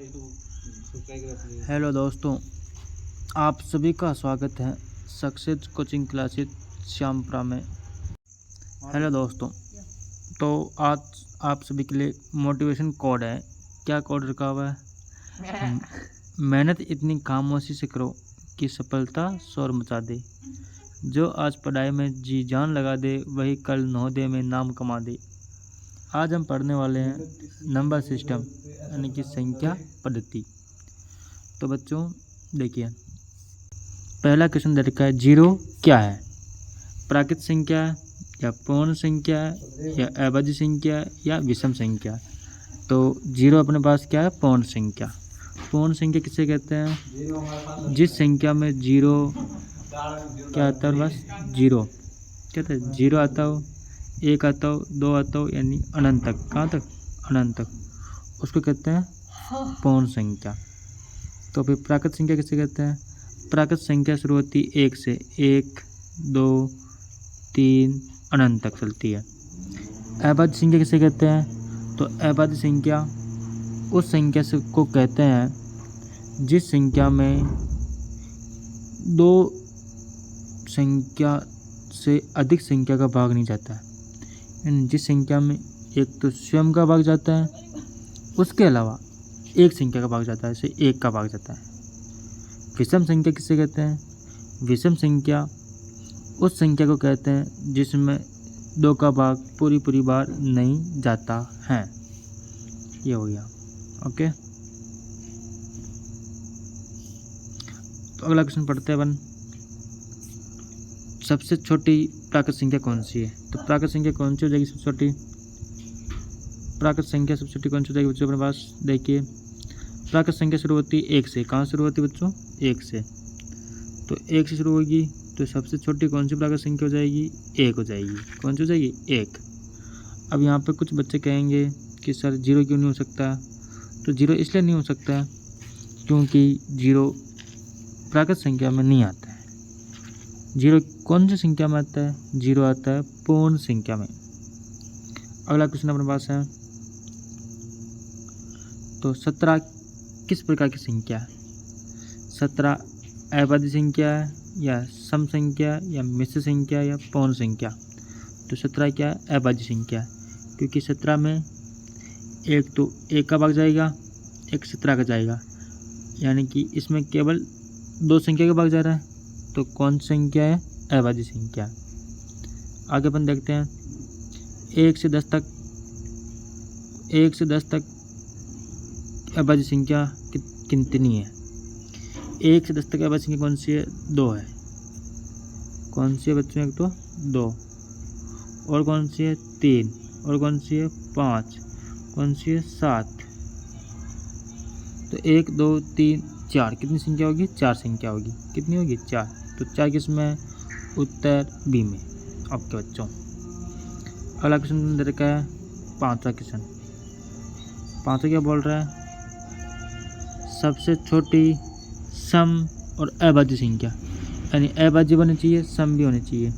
Hello दोस्तों, आप सभी का स्वागत है सक्सेस कोचिंग क्लासेस श्यामपुरा में। हेलो दोस्तों, तो आज आप सभी के लिए मोटिवेशन कोड है। क्या कोड रखा हुआ है? मेहनत इतनी खामोशी से करो कि सफलता शोर मचा दे। जो आज पढ़ाई में जी जान लगा दे वही कल नवोदय में नाम कमा दे। आज हम पढ़ने वाले हैं नंबर सिस्टम यानी कि संख्या पद्धति। तो बच्चों देखिए, पहला क्वेश्चन दे रखा है, जीरो क्या है? प्राकृत संख्या या पूर्ण संख्या या अभाज्य संख्या या विषम संख्या? तो जीरो अपने पास क्या है? पूर्ण संख्या। पूर्ण संख्या किसे कहते हैं? जिस संख्या में जीरो क्या आता है? बस जीरो कहते हैं। जीरो आता हो, एक आता हो, दो आता हो, यानी अनंत तक। कहाँ तक? अनंत तक, उसको कहते हैं पूर्ण संख्या। तो फिर प्राकृत संख्या किसे कहते हैं? प्राकृत संख्या शुरू होती है एक से, एक, दो, तीन, अनंत तक चलती है। अभाज्य संख्या किसे कहते हैं? तो अभाज्य संख्या उस संख्या से को कहते हैं जिस संख्या में दो संख्या से अधिक संख्या का भाग नहीं जाता है। यानी जिस संख्या में एक तो स्वयं का भाग जाता है, उसके अलावा एक संख्या का भाग जाता है, जैसे एक का भाग जाता है। विषम संख्या किसे कहते हैं? विषम संख्या उस संख्या को कहते हैं जिसमें दो का भाग पूरी बार नहीं जाता है। ये हो गया। ओके, तो अगला क्वेश्चन पढ़ते हैं अपन। सबसे छोटी प्राकृत संख्या कौन सी है? तो प्राकृत संख्या कौन सी हो जाएगी सबसे छोटी? प्राकृत संख्या सबसे छोटी कौन सी हो जाएगी बच्चों? अपने पास देखिए, प्राकृत संख्या शुरू होती है एक से। कहाँ शुरू होती है बच्चों? एक से। तो एक से शुरू होगी, तो सबसे छोटी कौन सी प्राकृत संख्या हो जाएगी? एक हो जाएगी। कौन सी हो जाएगी? एक। अब यहाँ पे कुछ बच्चे कहेंगे कि सर जीरो क्यों नहीं हो सकता? तो जीरो इसलिए नहीं हो सकता क्योंकि जीरो प्राकृत संख्या में नहीं आता है। जीरो कौन सी संख्या में आता है? जीरो आता है पूर्ण संख्या में। अगला क्वेश्चन अपने पास है, तो 17 किस प्रकार की संख्या है? 17 अभाज्य संख्या है या सम संख्या या मिश्र संख्या या पूर्ण संख्या? तो 17 क्या है? अभाज्य संख्या है, क्योंकि 17 में एक तो एक का भाग जाएगा, एक 17 का जाएगा, यानी कि इसमें केवल दो संख्या का भाग जा रहा है। तो कौन सी संख्या है? अभाज्य संख्या। आगे अपन देखते हैं, 1 से 10 तक, 1 से 10 तक अभाज्य संख्या कितनी है? 1 से 10 तक अभाज्य संख्या कौन सी है? 2 है। कौन सी है बच्चों? एक तो 2। और कौन सी है? 3। और कौन सी है? 5। कौन सी है? 7। तो 1, 2, 3, 4 कितनी संख्या होगी? 4 संख्या होगी। कितनी होगी? 4। तो 4 किस में है? उत्तर बी में। ओके बच्चों, अगला क्वेश्चन दे रखा है, पांचवा क्वेश्चन। पांचवा क्या बोल रहा है? सबसे छोटी सम और अभाज्य संख्या, यानी अभाज्य भी होनी चाहिए, सम भी होनी चाहिए।